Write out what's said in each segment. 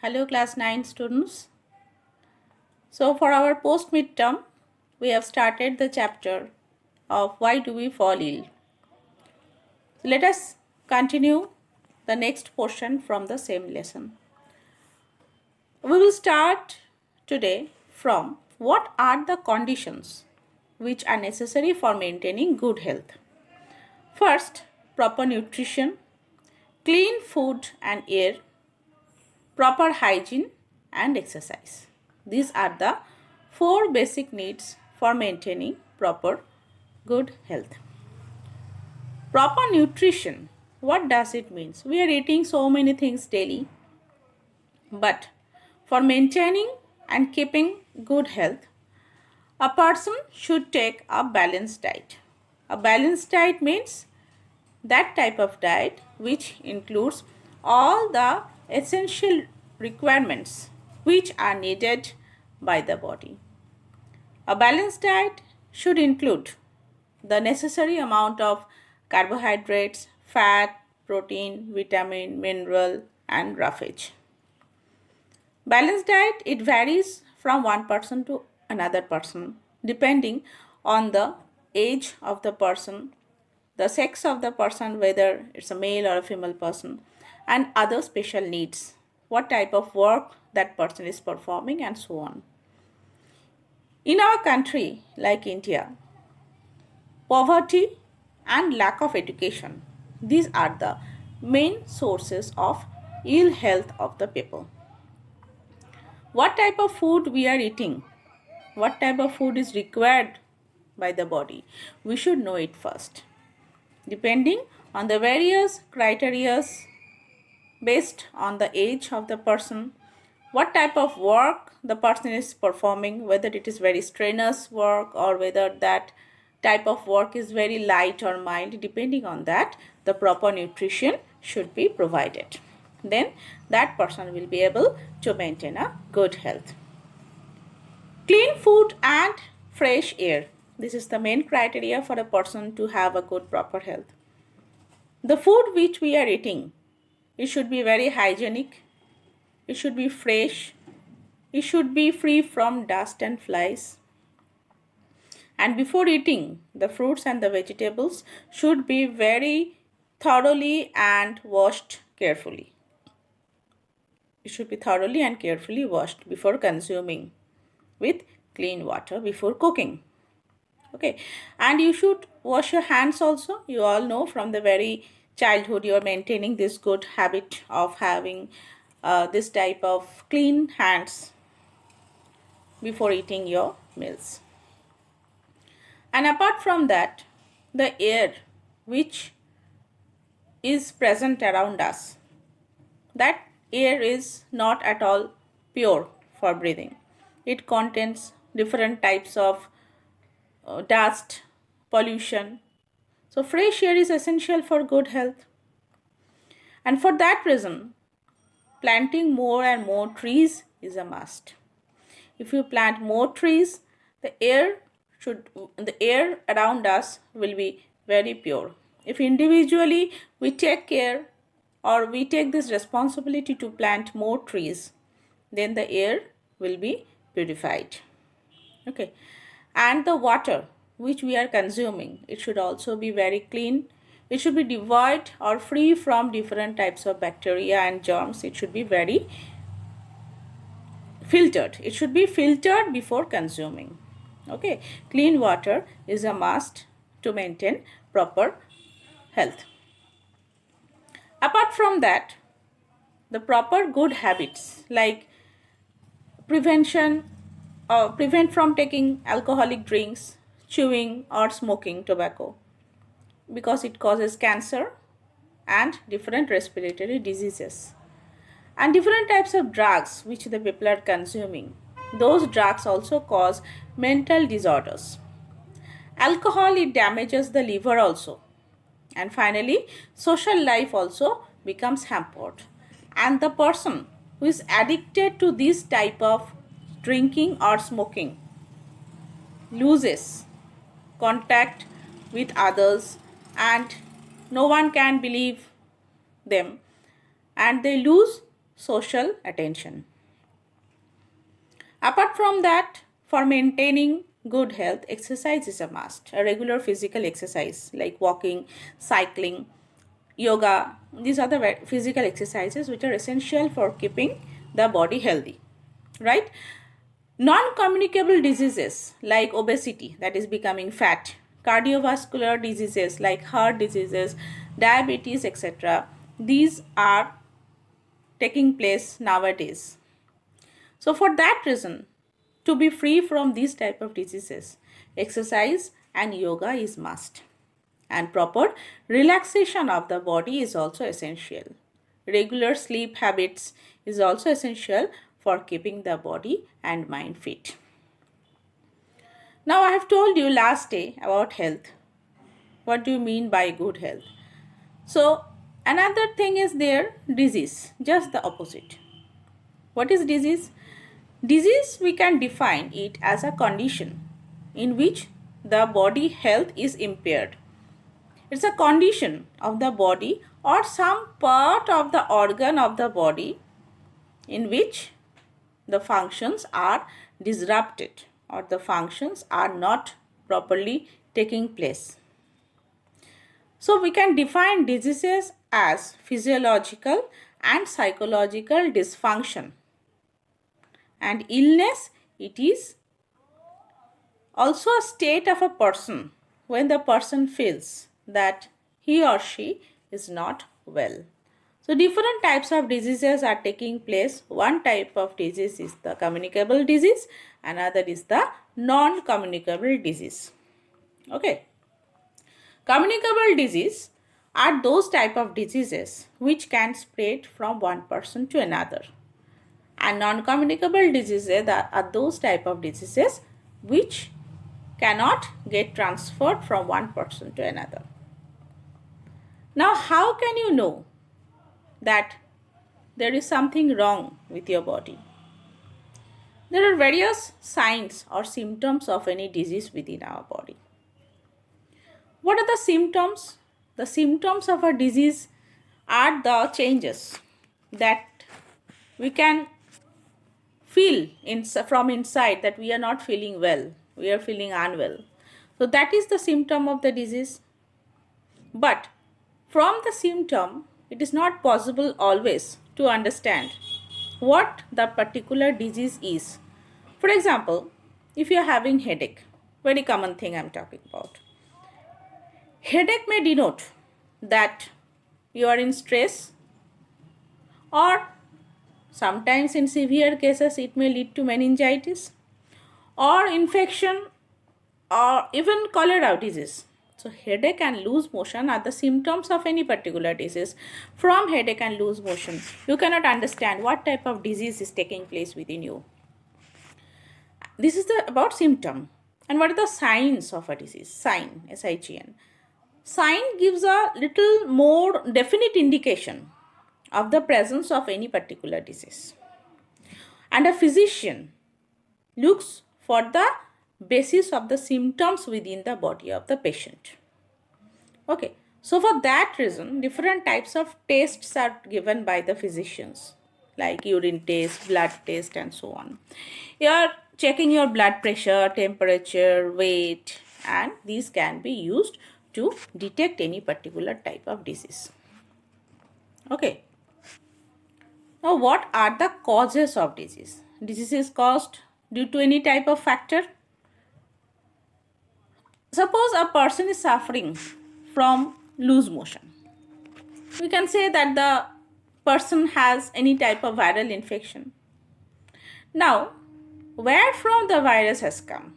Hello class 9 students. So for our post midterm, we have started the chapter of why do we fall ill. So let us continue the next portion from the same lesson. We will start today from what are the conditions which are necessary for maintaining good health. First, proper nutrition, clean food and air, proper hygiene and exercise. These are the four basic needs for maintaining proper good health. Proper nutrition. What does it mean? We are eating so many things daily, but for maintaining and keeping good health, a person should take a balanced diet. A balanced diet means that type of diet which includes all the essential requirements which are needed by the body. A balanced diet should include the necessary amount of carbohydrates, fat, protein, vitamin, mineral and roughage. Balanced diet, it varies from one person to another person depending on the age of the person, the sex of the person, whether it's a male or a female person, and other special needs, what type of work that person is performing, and so on. In our country, like India, poverty and lack of education, these are the main sources of ill health of the people. What type of food we are eating, what type of food is required by the body, we should know it first. Depending on the various criteria based on the age of the person, what type of work the person is performing, whether it is very strenuous work or whether that type of work is very light or mild, depending on that, the proper nutrition should be provided. Then that person will be able to maintain a good health. Clean food and fresh air. This is the main criteria for a person to have a good proper health. The food which we are eating, it should be very hygienic, it should be fresh, it should be free from dust and flies. And before eating, the fruits and the vegetables should be very thoroughly and washed carefully. It should be thoroughly and carefully washed before consuming with clean water before cooking. Okay, and you should wash your hands also. You all know from the very childhood you are maintaining this good habit of having this type of clean hands before eating your meals. And apart from that, the air which is present around us, that air is not at all pure for breathing. It contains different types of dust, pollution. So fresh air is essential for good health. And for that reason, planting more and more trees is a must. If you plant more trees, the air around us will be very pure. If individually we take care or we take this responsibility to plant more trees, then the air will be purified. Okay. And the water which we are consuming, it should also be very clean. It should be devoid or free from different types of bacteria and germs. It should be very filtered. It should be filtered before consuming. Okay, clean water is a must to maintain proper health. Apart from that, the proper good habits like prevent from taking alcoholic drinks, chewing or smoking tobacco, because it causes cancer and different respiratory diseases, and different types of drugs which the people are consuming. Those drugs also cause mental disorders. Alcohol, it damages the liver also. And finally, social life also becomes hampered. And the person who is addicted to this type of drinking or smoking loses contact with others, and no one can believe them, and they lose social attention. Apart from that, for maintaining good health, exercise is a must. A regular physical exercise like walking, cycling, yoga, these are the physical exercises which are essential for keeping the body healthy, right? Non-communicable diseases like obesity, that is becoming fat, cardiovascular diseases like heart diseases, diabetes, etc. These are taking place nowadays. So for that reason, to be free from these type of diseases, exercise and yoga is must. And proper relaxation of the body is also essential. Regular sleep habits is also essential for keeping the body and mind fit. Now I have told you last day about health. What do you mean by good health? So another thing is there, disease, just the opposite. What is disease? Disease, we can define it as a condition in which the body health is impaired. It's a condition of the body or some part of the organ of the body in which the functions are disrupted or the functions are not properly taking place. So we can define diseases as physiological and psychological dysfunction. And illness, it is also a state of a person when the person feels that he or she is not well. So different types of diseases are taking place. One type of disease is the communicable disease, another is the non-communicable disease. Okay. Communicable disease are those type of diseases which can spread from one person to another. And non-communicable diseases are those type of diseases which cannot get transferred from one person to another. Now, how can you know that there is something wrong with your body? There are various signs or symptoms of any disease within our body. What are the symptoms? The symptoms of a disease are the changes that we can feel from inside, that we are not feeling well, we are feeling unwell. So that is the symptom of the disease. But from the symptom, it is not possible always to understand what the particular disease is. For example, if you are having headache, very common thing I am talking about. Headache may denote that you are in stress, or sometimes in severe cases it may lead to meningitis or infection or even cholera disease. So headache and loose motion are the symptoms of any particular disease. From headache and loose motion, you cannot understand what type of disease is taking place within you. This is about symptom. And what are the signs of a disease? Sign, S-I-G-N. Sign gives a little more definite indication of the presence of any particular disease. And a physician looks for the basis of the symptoms within the body of the patient. Okay, so for that reason, different types of tests are given by the physicians, like urine test, blood test, and so on. You are checking your blood pressure, temperature, weight, and these can be used to detect any particular type of disease. Okay. Now, what are the causes of disease? Disease is caused due to any type of factor. Suppose a person is suffering from loose motion. We can say that the person has any type of viral infection. Now, where from the virus has come?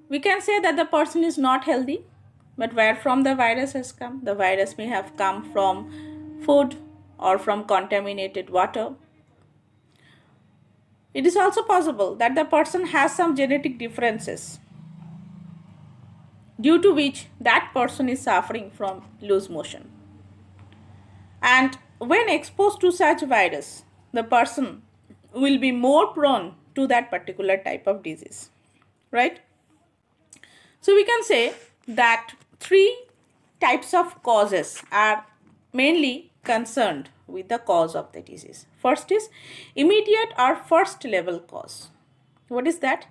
We can say that the person is not healthy, but where from the virus has come? The virus may have come from food or from contaminated water. It is also possible that the person has some genetic differences, due to which that person is suffering from loose motion. And when exposed to such virus, the person will be more prone to that particular type of disease, right? So we can say that three types of causes are mainly concerned with the cause of the disease. First is immediate or first level cause. What is that?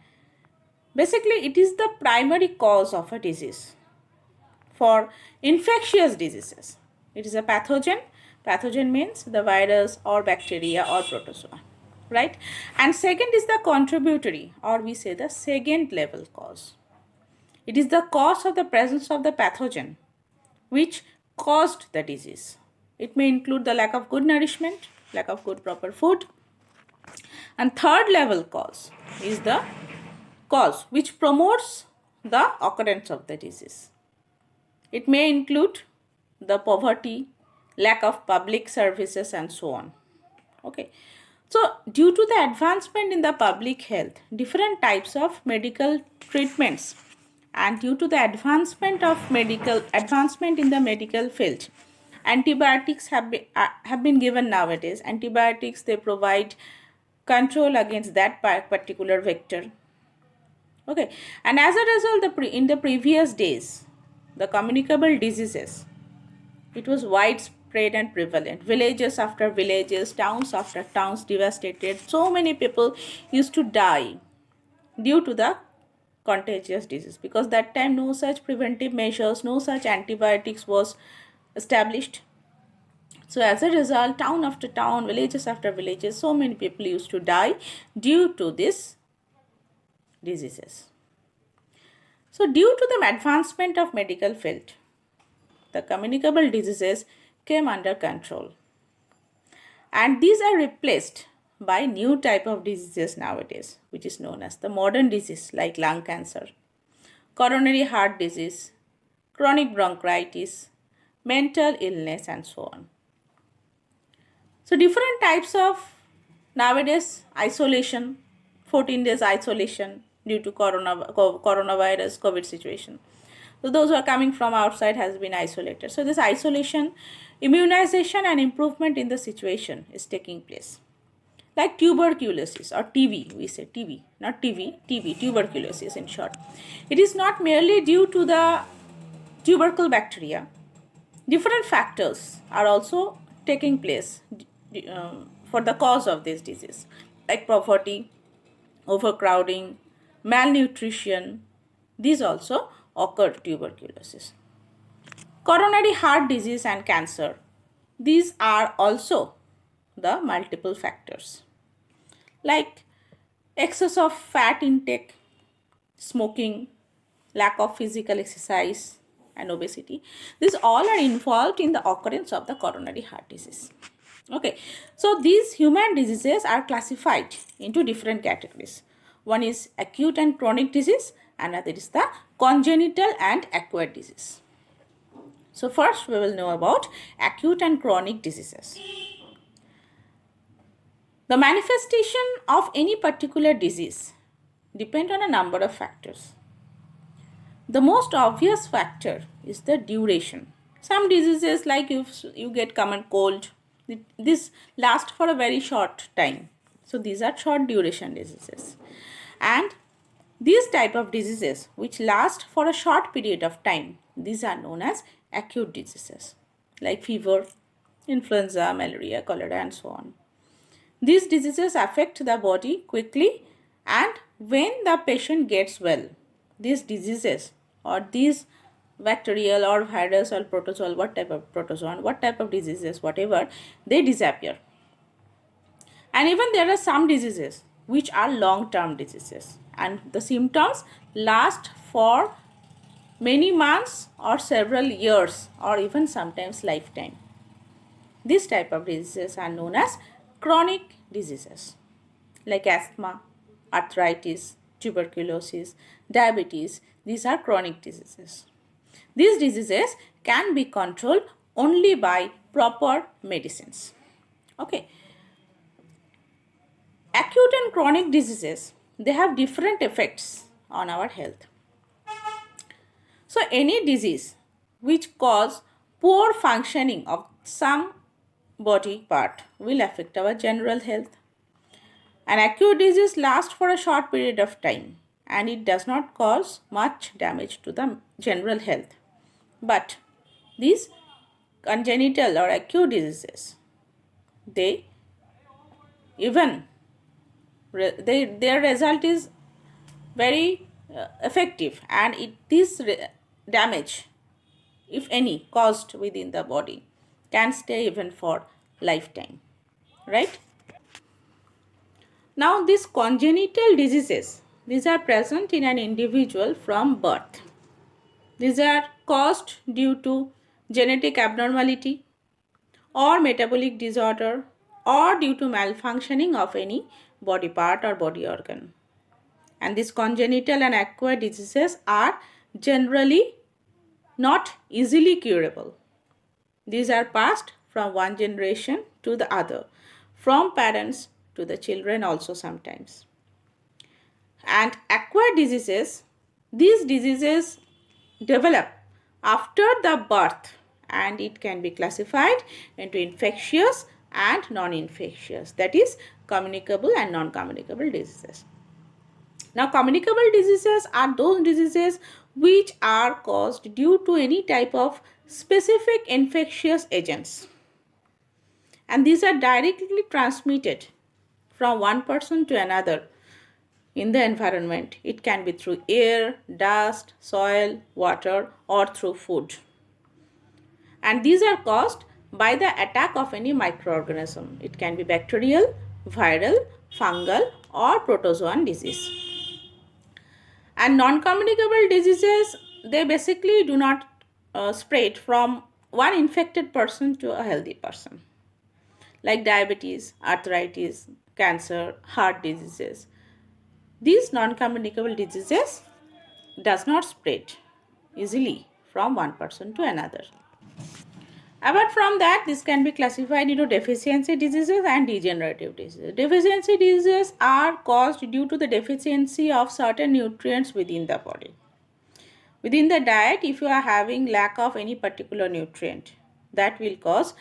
Basically, it is the primary cause of a disease. For infectious diseases, it is a pathogen. Pathogen means the virus or bacteria or protozoa, right? And second is the contributory, or we say the second level cause. It is the cause of the presence of the pathogen which caused the disease. It may include the lack of good nourishment, lack of good proper food. And third level cause is the cause which promotes the occurrence of the disease. It may include the poverty, lack of public services, and so on. Okay. So, due to the advancement in the public health, different types of medical treatments, and due to the advancement in the medical field, antibiotics have been given nowadays. Antibiotics, they provide control against that particular vector. Okay, and as a result, in the previous days, the communicable diseases, it was widespread and prevalent. Villages after villages, towns after towns devastated. So many people used to die due to the contagious disease, because that time no such preventive measures, no such antibiotics was established. So as a result, town after town, villages after villages, so many people used to die due to these diseases. So due to the advancement of medical field, the communicable diseases came under control. And these are replaced by new type of diseases nowadays, which is known as the modern disease, like lung cancer, coronary heart disease, chronic bronchitis, mental illness, and so on. So different types of nowadays isolation, 14 days isolation due to coronavirus, COVID situation. So those who are coming from outside has been isolated. So this isolation, immunization, and improvement in the situation is taking place. Like tuberculosis or TB, we say TB, not TB, tuberculosis in short. It is not merely due to the tubercle bacteria. Different factors are also taking place for the cause of this disease, like poverty, overcrowding, malnutrition. These also occur tuberculosis. Coronary heart disease and cancer. These are also the multiple factors, like excess of fat intake, smoking, lack of physical exercise, and obesity. These all are involved in the occurrence of the coronary heart disease. Okay, so these human diseases are classified into different categories. One is acute and chronic disease, another is the congenital and acquired disease. So first we will know about acute and chronic diseases. The manifestation of any particular disease depend on a number of factors. The most obvious factor is the duration. Some diseases, like if you get common cold, this lasts for a very short time. So these are short duration diseases. And these type of diseases which last for a short period of time, these are known as acute diseases, like fever, influenza, malaria, cholera, and so on. These diseases affect the body quickly, and when the patient gets well, these diseases or these bacterial or virus or protozoal, what type of diseases, whatever, they disappear. And even there are some diseases which are long-term diseases, and the symptoms last for many months or several years or even sometimes lifetime. This type of diseases are known as chronic diseases, like asthma, arthritis, tuberculosis, diabetes. These are chronic diseases. These diseases can be controlled only by proper medicines. Okay. Acute and chronic diseases, they have different effects on our health. So any disease which cause poor functioning of some body part will affect our general health. An acute disease lasts for a short period of time and it does not cause much damage to the general health. But these congenital or acute diseases, they even their result is very effective, and this damage, if any, caused within the body can stay even for lifetime, right? Now these congenital diseases, these are present in an individual from birth. These are caused due to genetic abnormality or metabolic disorder or due to malfunctioning of any body part or body organ. And these congenital and acquired diseases are generally not easily curable. These are passed from one generation to the other, from parents to the children also sometimes. And acquired diseases, these diseases develop after the birth, and it can be classified into infectious and non-infectious, that is communicable and non-communicable diseases. Now, communicable diseases are those diseases which are caused due to any type of specific infectious agents, and these are directly transmitted from one person to another in the environment. It can be through air, dust, soil, water, or through food. And these are caused by the attack of any microorganism. It can be bacterial, viral, fungal, or protozoan disease. And non-communicable diseases, they basically do not spread from one infected person to a healthy person, like diabetes, arthritis, cancer, heart diseases. These non-communicable diseases does not spread easily from one person to another. Apart from that, this can be classified into deficiency diseases and degenerative diseases. Deficiency diseases are caused due to the deficiency of certain nutrients within the body. Within the diet, if you are having lack of any particular nutrient, that will cause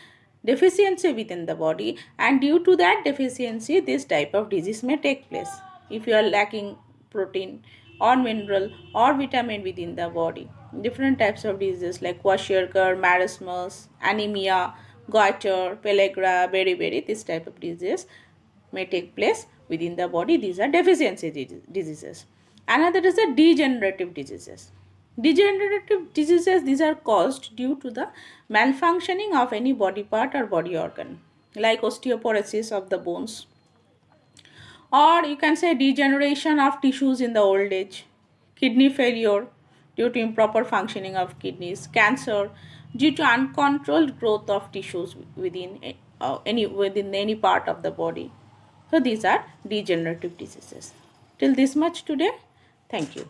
deficiency within the body, and due to that deficiency, this type of disease may take place. If you are lacking protein or mineral or vitamin within the body, different types of diseases like kwashiorkor, marasmus, anemia, goiter, pellagra, beriberi, this type of disease may take place within the body. These are deficiency diseases. Another is the degenerative diseases. Degenerative diseases, these are caused due to the malfunctioning of any body part or body organ, like osteoporosis of the bones, or you can say degeneration of tissues in the old age, kidney failure due to improper functioning of kidneys, cancer due to uncontrolled growth of tissues within any part of the body. So these are degenerative diseases. Till this much today. Thank you.